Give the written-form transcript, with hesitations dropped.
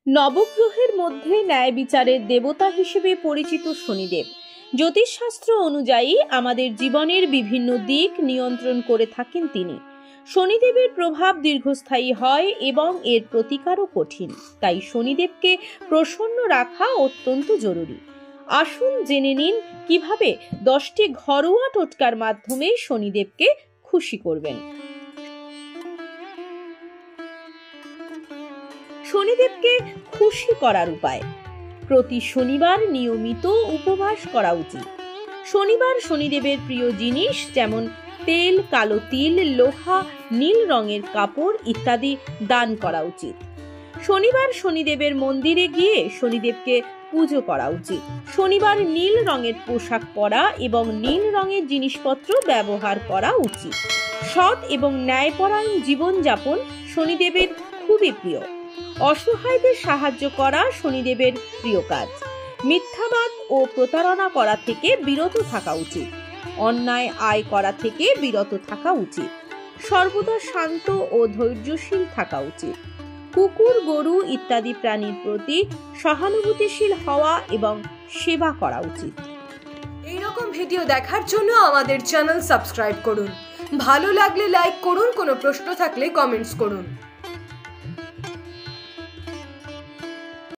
নবগ্রহের মধ্যে ন্যায় বিচারের দেবতা হিসেবে পরিচিত শনিদেব জ্যোতিষশাস্ত্র অনুযায়ী আমাদের জীবনের বিভিন্ন দিক নিয়ন্ত্রণ করে থাকেন তিনি। শনিদেবের প্রভাব দীর্ঘস্থায়ী হয় এবং এর প্রতিকারও কঠিন, তাই শনিদেবকে প্রসন্ন রাখা অত্যন্ত জরুরি। আসুন জেনে নিন কিভাবে 10টি ঘরোয়া টোটকার মাধ্যমে শনিদেবকে খুশি করবেন। শনিদেবকে খুশি করার উপায়: প্রতি শনিবার নিয়মিত উপবাস করা উচিত। শনিবার শনিদেবের প্রিয় জিনিস যেমন তেল, কালো তিল, লোহা, নীল রঙের কাপড় ইত্যাদি দান করা উচিত। শনিবার শনিদেবের মন্দিরে গিয়ে শনিদেবকে পুজো করা উচিত। শনিবার নীল রঙের পোশাক পরা এবং নীল রঙের জিনিসপত্র ব্যবহার করা উচিত। সৎ এবং ন্যায়পরায়ণ জীবনযাপন শনিদেবের খুবই প্রিয়। অসহায়দের সাহায্য করা শনিদেবের প্রিয় কাজ। মিথ্যাবাদ ও প্রতারণা করা থেকে বিরত থাকা উচিত। অন্যায় আয় করা থেকে বিরত থাকা উচিত। সর্বদা শান্ত ও ধৈর্যশীল থাকা উচিত। কুকুর, গরু ইত্যাদি প্রাণীর প্রতি সহানুভূতিশীল হওয়া এবং সেবা করা উচিত। এইরকম ভিডিও দেখার জন্য আমাদের চ্যানেল সাবস্ক্রাইব করুন। ভালো লাগলে লাইক করুন, কোনো প্রশ্ন থাকলে কমেন্টস করুন।